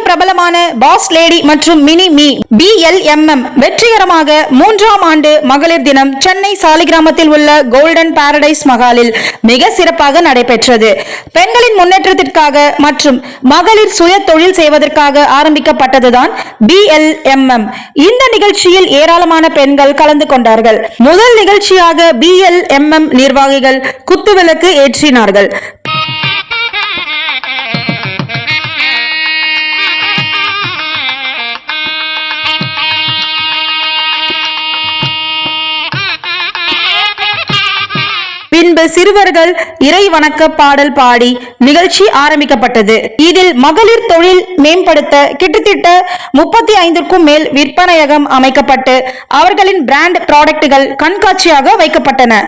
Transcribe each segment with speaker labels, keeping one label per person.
Speaker 1: பிரபலமான pass lady மற்றும் mini me BLMM வெற்றிகரமாக 3ஆம் ஆண்டு மகளிர் தினம் சென்னை சாலிகிராமத்தில் உள்ள கோல்டன் பாரடைஸ் மகாலில் மிக சிறப்பாக நடைபெற்றது. பெண்களின் முன்னேற்றத்திற்காக மற்றும் மகளிர் சுய தொழில் செய்வதற்காக ஆரம்பிக்கப்பட்டதுதான் BLMM. இந்த நிகழ்ச்சியில் ஏராளமான பெண்கள் கலந்து கொண்டார்கள். முதல் நிகழ்ச்சியாக BLMM நிர்வாகிகள் குத்துவிளக்கு ஏற்றினார்கள். பின்பு சிறுவர்கள் இறை வணக்க பாடல் பாடி நிகழ்ச்சி ஆரம்பிக்கப்பட்டது. இதில் மகளிர் தொழில் மேம்படுத்த கிட்டத்தட்ட 35க்கும் மேல் விற்பனையகம் அமைக்கப்பட்டு அவர்களின் பிராண்ட் ப்ராடக்ட்கள் கண்காட்சியாக வைக்கப்பட்டன.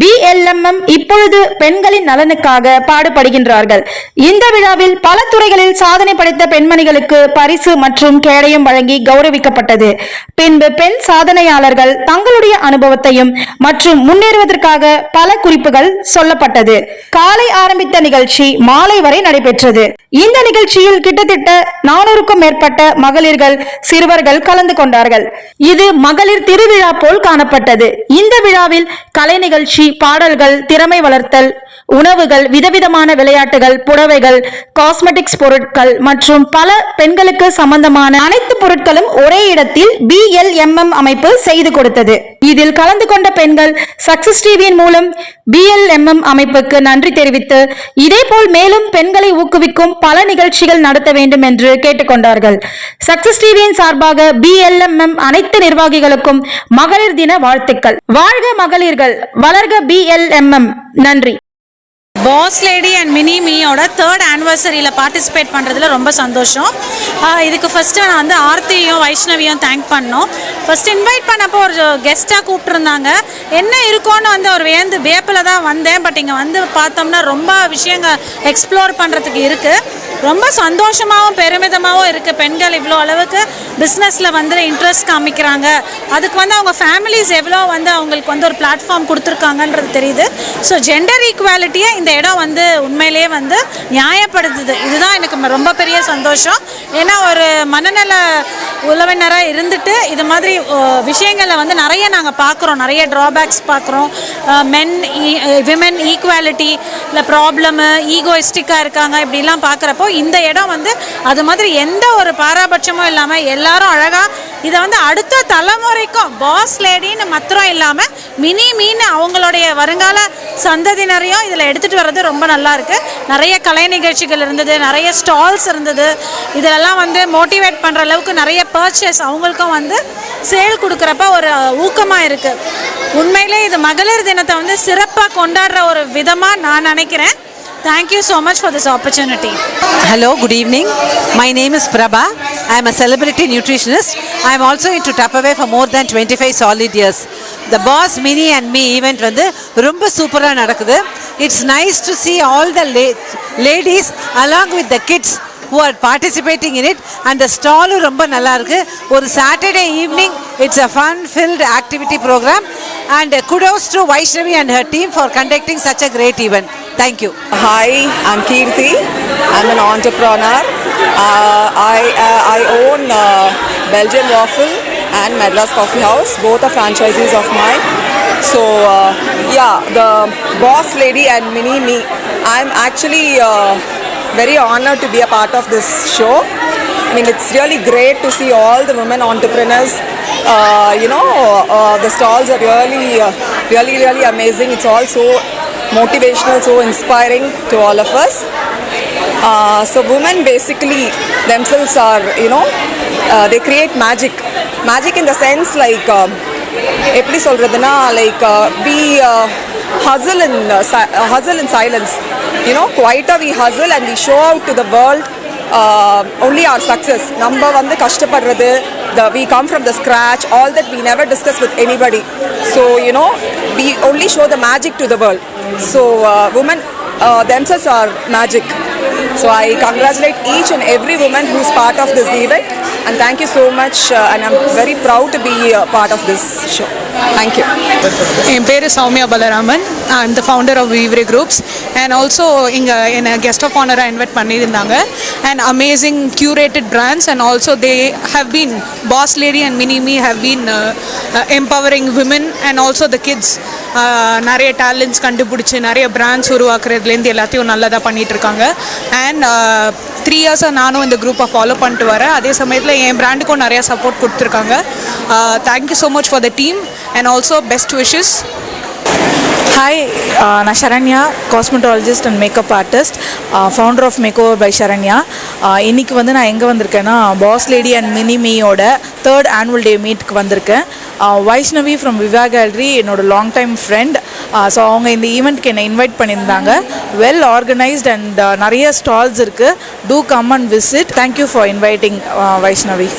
Speaker 1: BLMM இப்பொழுது பெண்களின் நலனுக்காக பாடுபடுகின்றார்கள். இந்த விழாவில் பல துறைகளில் சாதனை படைத்த பெண்மணிகளுக்கு பரிசு மற்றும் கேடயம் வழங்கி கௌரவிக்கப்பட்டது. பின்பு பெண் சாதனையாளர்கள் தங்களுடைய அனுபவத்தையும் மற்றும் முன்னேறுவதற்காக பல குறிப்புகள் சொல்லப்பட்டது. காலை ஆரம்பித்த நிகழ்ச்சி மாலை வரை நடைபெற்றது. இந்த நிகழ்ச்சியில் கிட்டத்தட்ட 400க்கும் மேற்பட்ட மகளிர்கள் சிறுவர்கள் கலந்து கொண்டார்கள். இது மகளிர் திருவிழா போல் காணப்பட்டது. இந்த விழாவில் கலை நிகழ்ச்சி, பாடல்கள், திறமை வளர்த்தல், உணவுகள், விதவிதமான விளையாட்டுகள், புடவைகள், காஸ்மெட்டிக்ஸ் பொருட்கள் மற்றும் பல பெண்களுக்கு சம்பந்தமான அனைத்து பொருட்களும் ஒரே இடத்தில் BLMM அமைப்பு செய்து கொடுத்தது. இதில் கலந்து கொண்ட பெண்கள் சக்சஸ் டிவியின் மூலம் BLMM அமைப்புக்கு நன்றி தெரிவித்து இதேபோல் மேலும் பெண்களை ஊக்குவிக்கும் பல நிகழ்ச்சிகள் நடத்த வேண்டும் என்று கேட்டுக்கொண்டார்கள். சக்சஸ் டிவியின் சார்பாக BLMM அனைத்து நிர்வாகிகளுக்கும் மகளிர் தின வாழ்த்துக்கள். வாழ்க மகளிர்கள், வளர்க BLMM. நன்றி.
Speaker 2: பாஸ் லேடி அண்ட் மினி மீயோட 3rd ஆனிவர்சரியில் பார்ட்டிசிபேட் பண்ணுறதுல ரொம்ப சந்தோஷம். இதுக்கு ஃபஸ்ட்டு நான் வந்து ஆர்த்தியும் வைஷ்ணவியும் தேங்க் பண்ணோம். ஃபஸ்ட் இன்வைட் பண்ணப்போ ஒரு கெஸ்ட்டாக கூப்பிட்டுருந்தாங்க. என்ன இருக்கும்னு வந்து ஒரு வியப்பில் தான் வந்தேன். பட் இங்கே வந்து பார்த்தோம்னா ரொம்ப விஷயங்கள் எக்ஸ்ப்ளோர் பண்ணுறதுக்கு இருக்குது. ரொம்ப சந்தோஷமாகவும் பெருமிதமாகவும் இருக்குது. பெண்கள் இவ்வளோ அளவுக்கு பிஸ்னஸில் வந்து இன்ட்ரெஸ்ட் காமிக்கிறாங்க. அதுக்கு வந்து அவங்க ஃபேமிலிஸ் எவ்வளோ வந்து அவங்களுக்கு வந்து ஒரு பிளாட்ஃபார்ம் கொடுத்துருக்காங்கன்றது தெரியுது. ஸோ ஜெண்டர் ஈக்குவாலிட்டியை இந்த இடம் வந்து உண்மையிலேயே வந்து நியாயப்படுத்துது. இதுதான் எனக்கு ரொம்ப பெரிய சந்தோஷம். ஏன்னா ஒரு மனநல உறவினராக இருந்துட்டு இது மாதிரி விஷயங்களில் வந்து நிறைய நாங்கள் பார்க்குறோம், நிறைய ட்ராபேக்ஸ் பார்க்குறோம். விமன் ஈக்குவாலிட்டி இல்லை ப்ராப்ளமு, ஈகோயிஸ்டிக்காக இருக்காங்க, இப்படிலாம் பார்க்குறப்போ இந்த இடம் வந்து அது மாதிரி எந்த ஒரு பாராபட்சமும் இல்லாமல் எல்லாரும் அழகாக இதை வந்து அடுத்த தலைமுறைக்கும் பாஸ் லேடின்னு மாத்திரம் இல்லாமல் மினி மீன் அவங்களுடைய வருங்கால சந்ததியினரையும் இதில் எடுத்துகிட்டு வர்றது ரொம்ப நல்லா இருக்குது. நிறைய கலை நிகழ்ச்சிகள் இருந்தது, நிறைய ஸ்டால்ஸ் இருந்தது. இதெல்லாம் வந்து மோட்டிவேட் பண்ணுற அளவுக்கு நிறைய பர்ச்சேஸ் அவங்களுக்கும் வந்து சேல் கொடுக்குறப்ப ஒரு ஊக்கமாக இருக்குது. உண்மையிலே இது மகளிர் தினத்தை வந்து சிறப்பாக கொண்டாடுற ஒரு விதமாக நான் நினைக்கிறேன். Thank you so much for this opportunity.
Speaker 3: Hello, good evening. My name is Prabha. I am a celebrity nutritionist. I am also into Tupperware for more than 25 solid years. The Boss Mini and Me event வந்து ரொம்ப சூப்பரா நடக்குது. It's nice to see all the ladies along with the kids who are participating in it, and the stall ரொம்ப நல்லா இருக்கு. ஒரு Saturday evening, it's a fun filled activity program, and kudos to Vaishnavi and her team for conducting such a great event. Thank you.
Speaker 4: Hi, I'm Kirti. I'm an entrepreneur. I own Belgian Waffle and Madras Coffee House. Both are franchisees of mine. So yeah, the Boss Lady and Mini Me. I'm actually very honored to be a part of this show. I mean, it's really great to see all the women entrepreneurs. The stalls are really amazing. It's all so motivational, so inspiring to all of us. So women basically themselves are, they create magic. Magic in the sense like, எப்படி சொல்றதுன்னா, like we hustle in silence. Quite we hustle and we show out to the world only our success. நம்ம வந்து கஷ்டப்படுறது, we come from the scratch, all that we never discuss with anybody. So we only show the magic to the world. So women themselves are magic. So I congratulate each and every woman who's part of this event, and thank you so much, and I'm very proud to be part of this show. Thank you.
Speaker 5: என் பேர் Sowmya Balaraman. I'm the founder of வீவ்ரே groups and also இங்கே என்னை guest of ஆனராக invite பண்ணியிருந்தாங்க. And amazing curated brands and also they have been boss lady and mini me have been empowering women and also the kids. நிறைய talents கண்டுபிடிச்சி நிறைய brands உருவாக்குறதுலேருந்து எல்லாத்தையும் நல்லதாக பண்ணிகிட்ருக்காங்க. அண்ட் 3 இயர்ஸாக நானும் இந்த குரூப்பை ஃபாலோ பண்ணிட்டு வரேன். அதே சமயத்தில் என் பிராண்டுக்கும் நிறையா சப்போர்ட் கொடுத்துருக்காங்க. Thank you so much for the team and also best wishes.
Speaker 6: Hi, நான் Sharanya, cosmetologist and makeup artist, founder of makeover by Sharanya. இன்றைக்கி வந்து நான் எங்கே வந்திருக்கேன்னா, பாஸ் லேடி அண்ட் மினி மீயோட 3rd annual day மீட்க்கு வந்திருக்கேன். வைஷ்ணவி ஃப்ரம் விவா கேலரி என்னோட லாங் டைம் ஃப்ரெண்ட். ஸோ அவங்க இந்த ஈவெண்ட்க்கு என்னை இன்வைட் பண்ணியிருந்தாங்க. வெல் ஆர்கனைஸ்ட் அண்ட் நிறைய ஸ்டால்ஸ் இருக்குது. Do come and visit. Thank you for inviting Vaishnavi.